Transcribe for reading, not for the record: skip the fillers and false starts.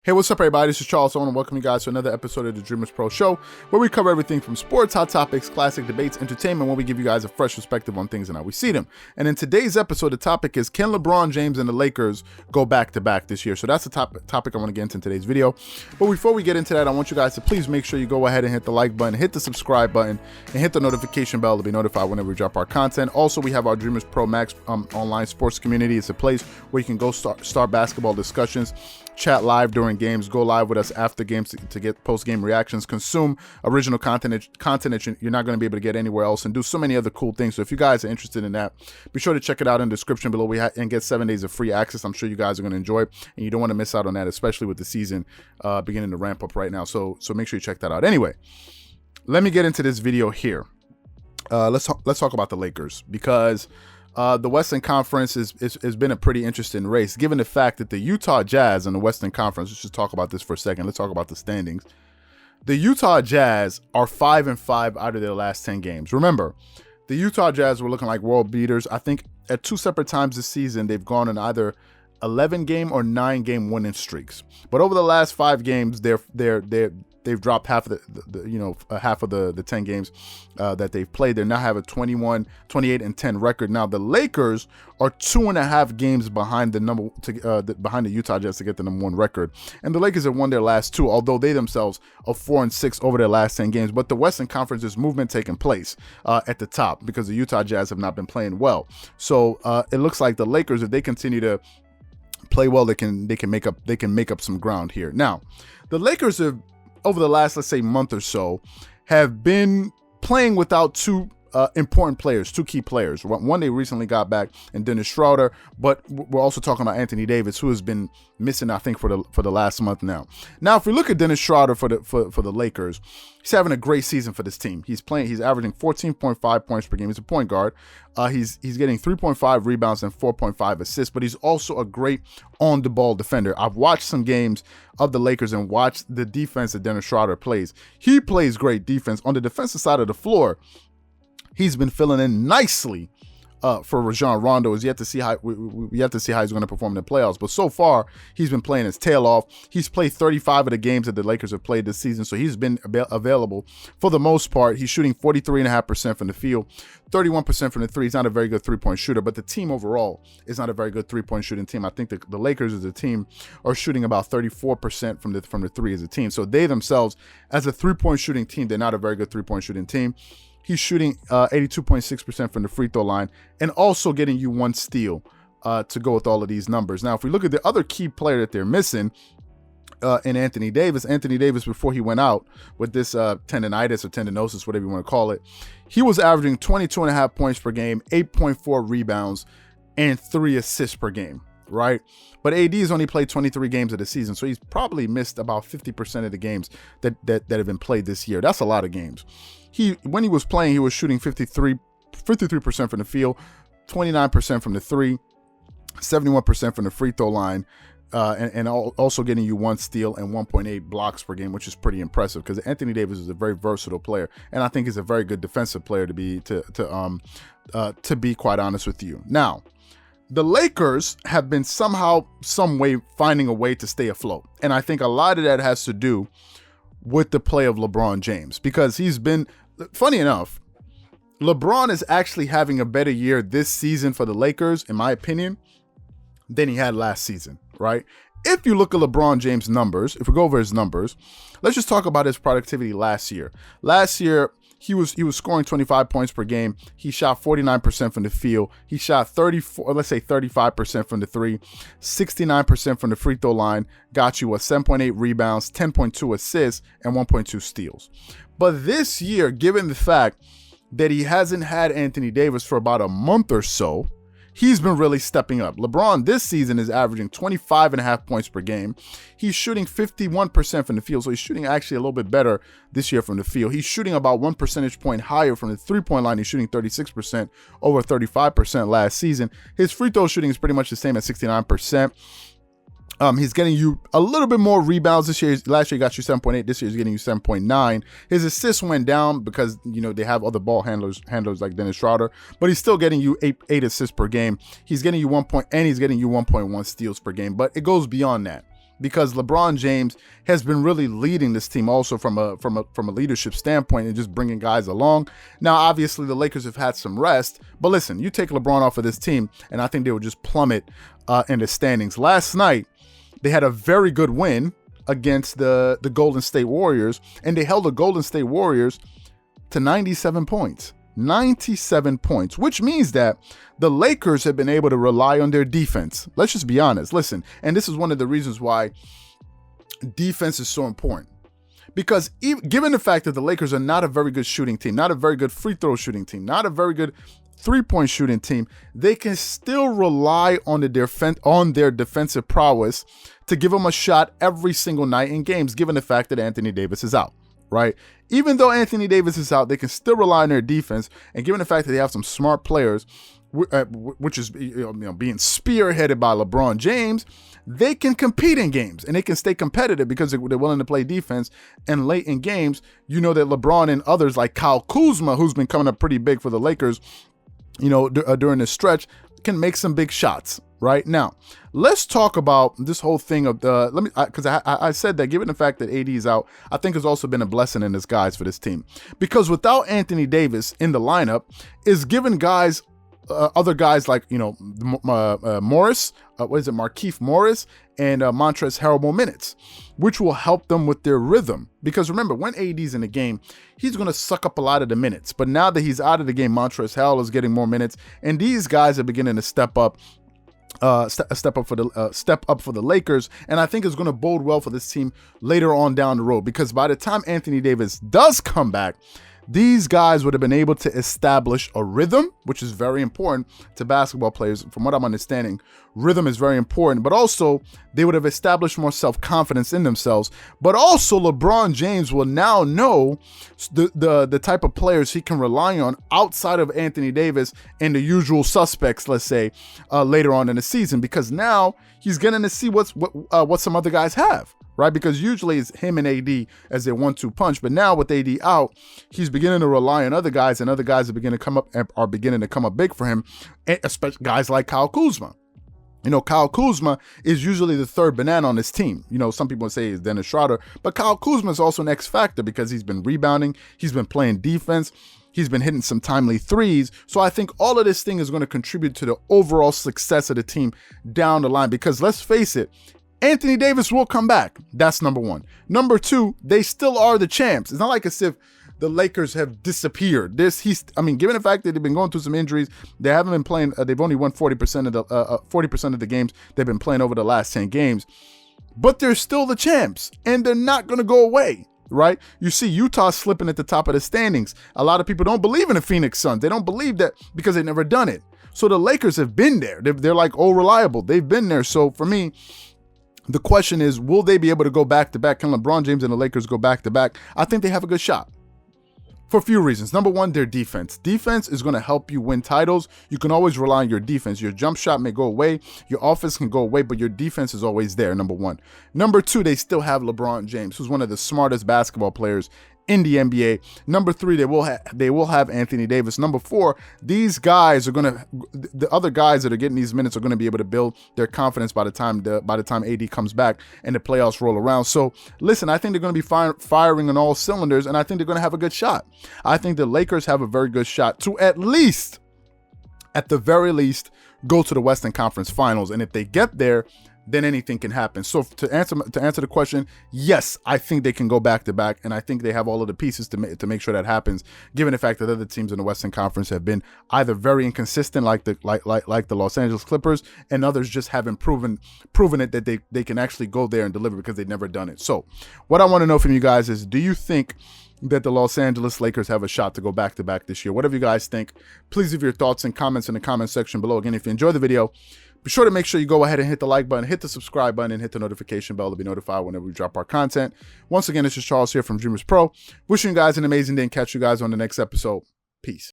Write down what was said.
Hey, what's up, everybody? This is Charles. I want to welcome you guys to another episode of the Dreamerspro Show, where we cover everything from sports, hot topics, classic debates, entertainment, where we give you guys a fresh perspective on things and how we see them. And in today's episode, the topic is, can LeBron James and the Lakers go back-to-back this year? So that's the topic I want to get into in today's video. But before we get into that, I want you guys to please make sure you go ahead and hit the like button, hit the subscribe button, and hit the notification bell to be notified whenever we drop our content. Also, we have our Dreamerspro Max online sports community. It's a place where you can go start basketball discussions, chat live during games, go live with us after games to get post-game reactions, consume original content that you're not going to be able to get anywhere else, and do so many other cool things. So if you guys are interested in that, be sure to check it out in the description below and get 7 days of free access. I'm sure you guys are going to enjoy it, and you don't want to miss out on that, especially with the season beginning to ramp up right now. So make sure you check that out. Anyway, let me get into this video here. Let's talk about the Lakers, because the Western Conference has been a pretty interesting race, given the fact that the Utah Jazz in the Western Conference, let's just talk about this for a second. Let's talk about the standings. The Utah Jazz are 5-5 out of their last 10 games. Remember, the Utah Jazz were looking like world beaters. I think at two separate times this season, they've gone on either 11-game or 9-game winning streaks. But over the last 5 games, they've dropped half of the 10 games that they've played. They now have a 28-10 record. Now the Lakers are 2.5 games behind behind the Utah Jazz to get the #1 record, and the Lakers have won their last 2, although they themselves are 4-6 over their last 10 games. But the Western Conference, there's movement taking place at the top, because the Utah Jazz have not been playing well. So it looks like the Lakers, if they continue to play well, they can make up some ground here. Now the Lakers have, over the last, let's say, month or so, have been playing without two important players, two key players. One they recently got back in Dennis Schroeder, but we're also talking about Anthony Davis, who has been missing, I think, for the last month now. Now, if we look at Dennis Schroeder for the Lakers, he's having a great season for this team. He's averaging 14.5 points per game. He's a point guard. He's getting 3.5 rebounds and 4.5 assists, but he's also a great on-the-ball defender. I've watched some games of the Lakers and watched the defense that Dennis Schroeder plays. He plays great defense. On the defensive side of the floor, he's been filling in nicely for Rajon Rondo. We have to see how he's going to perform in the playoffs. But so far, he's been playing his tail off. He's played 35 of the games that the Lakers have played this season, so he's been available for the most part. He's shooting 43.5% from the field, 31% from the three. He's not a very good three-point shooter, but the team overall is not a very good three-point shooting team. I think the Lakers as a team are shooting about 34% from the three as a team. So they themselves, as a three-point shooting team, they're not a very good three-point shooting team. He's shooting 82.6% from the free throw line, and also getting you 1 steal to go with all of these numbers. Now, if we look at the other key player that they're missing in Anthony Davis, before he went out with this tendonitis or tendinosis, whatever you want to call it, he was averaging 22.5 points per game, 8.4 rebounds, and 3 assists per game, right? But AD has only played 23 games of the season, so he's probably missed about 50% of the games that have been played this year. That's a lot of games. When he was playing, he was shooting 53% from the field, 29% from the three, 71% from the free throw line, and also getting you 1 steal and 1.8 blocks per game, which is pretty impressive, because Anthony Davis is a very versatile player, and I think he's a very good defensive player to be quite honest with you. Now, the Lakers have been somehow, some way, finding a way to stay afloat, and I think a lot of that has to do with the play of LeBron James, because he's been, funny enough, LeBron is actually having a better year this season for the Lakers, in my opinion, than he had last season, right? If you look at LeBron James' numbers, if we go over his numbers, let's just talk about his productivity last year. Last year, he was scoring 25 points per game. He shot 49% from the field. He shot 35% from the three, 69% from the free throw line, got you 7.8 rebounds, 10.2 assists, and 1.2 steals. But this year, given the fact that he hasn't had Anthony Davis for about a month or so, he's been really stepping up. LeBron this season is averaging 25.5 points per game. He's shooting 51% from the field, so he's shooting actually a little bit better this year from the field. He's shooting about 1 percentage point higher from the three-point line. He's shooting 36% over 35% last season. His free throw shooting is pretty much the same at 69%. He's getting you a little bit more rebounds this year. Last year he got you 7.8. This year he's getting you 7.9. His assists went down because, you know, they have other ball handlers like Dennis Schroeder, but he's still getting you eight assists per game. He's getting you 1 point, and he's getting you 1.1 steals per game. But it goes beyond that, because LeBron James has been really leading this team also from a leadership standpoint and just bringing guys along. Now, obviously, the Lakers have had some rest, but listen, you take LeBron off of this team, and I think they would just plummet in the standings. Last night, they had a very good win against the Golden State Warriors, and they held the Golden State Warriors to 97 points. 97 points, which means that the Lakers have been able to rely on their defense. Let's just be honest. Listen, and this is one of the reasons why defense is so important. Because given the fact that the Lakers are not a very good shooting team, not a very good free throw shooting team, not a very good three-point shooting team, they can still rely on their defensive prowess to give them a shot every single night in games, given the fact that Anthony Davis is out. Right? Even though Anthony Davis is out, they can still rely on their defense. And given the fact that they have some smart players, which is being spearheaded by LeBron James, they can compete in games and they can stay competitive because they're willing to play defense. And late in games, you know that LeBron and others like Kyle Kuzma, who's been coming up pretty big for the Lakers, during this stretch, can make some big shots. Right now, let's talk about this whole thing of because I said that given the fact that AD is out, I think has also been a blessing in disguise for this team, because without Anthony Davis in the lineup is giving guys, other guys like Morris, Markieff Morris and Montrezl Harrell more minutes, which will help them with their rhythm. Because remember, when AD's in the game, he's going to suck up a lot of the minutes. But now that he's out of the game, Montrezl Harrell is getting more minutes, and these guys are beginning to step up. Step up for the Lakers, and I think it's going to bode well for this team later on down the road, because by the time Anthony Davis does come back, these guys would have been able to establish a rhythm, which is very important to basketball players. From what I'm understanding, rhythm is very important, but also they would have established more self-confidence in themselves. But also LeBron James will now know the type of players he can rely on outside of Anthony Davis and the usual suspects, let's say, later on in the season, because now he's getting to see what some other guys have. Right? Because usually it's him and AD as their 1-2 punch. But now with AD out, he's beginning to rely on other guys, and other guys are beginning to come up big for him, especially guys like Kyle Kuzma. Kyle Kuzma is usually the third banana on this team. Some people say it's Dennis Schroeder, but Kyle Kuzma is also an X factor because he's been rebounding, he's been playing defense, he's been hitting some timely threes. So I think all of this thing is going to contribute to the overall success of the team down the line, because let's face it, Anthony Davis will come back. That's number one. Number two, they still are the champs. It's not like as if the Lakers have disappeared. Given the fact that they've been going through some injuries, they haven't been playing. They've only won 40% of the games they've been playing over the last 10 games. But they're still the champs, and they're not going to go away. Right? You see Utah slipping at the top of the standings. A lot of people don't believe in the Phoenix Suns. They don't believe that because they've never done it. So the Lakers have been there. They're like, reliable. They've been there. So for me, the question is, will they be able to go back-to-back? Can LeBron James and the Lakers go back-to-back? I think they have a good shot for a few reasons. Number one, their defense. Defense is going to help you win titles. You can always rely on your defense. Your jump shot may go away. Your offense can go away, but your defense is always there, number one. Number two, they still have LeBron James, who's one of the smartest basketball players in the NBA. Number three, they will have Anthony Davis. Number four, these guys are the other guys that are getting these minutes are going to be able to build their confidence by the time AD comes back and the playoffs roll around. So listen, I think they're going to be firing on all cylinders, and I think they're going to have a good shot. I think the Lakers have a very good shot to at the very least, go to the Western Conference Finals. And if they get there, then anything can happen. So to answer the question, yes, I think they can go back to back, and I think they have all of the pieces to make sure that happens, given the fact that other teams in the Western Conference have been either very inconsistent, like the Los Angeles Clippers, and others just haven't proven it that they can actually go there and deliver because they've never done it. So what I want to know from you guys is, do you think that the Los Angeles Lakers have a shot to go back to back this year? Whatever you guys think, please leave your thoughts and comments in the comment section below. Again, if you enjoyed the video, be sure to make sure you go ahead and hit the like button, hit the subscribe button, and hit the notification bell to be notified whenever we drop our content. Once again, this is Charles here from Dreamerspro. Wishing you guys an amazing day and catch you guys on the next episode. Peace.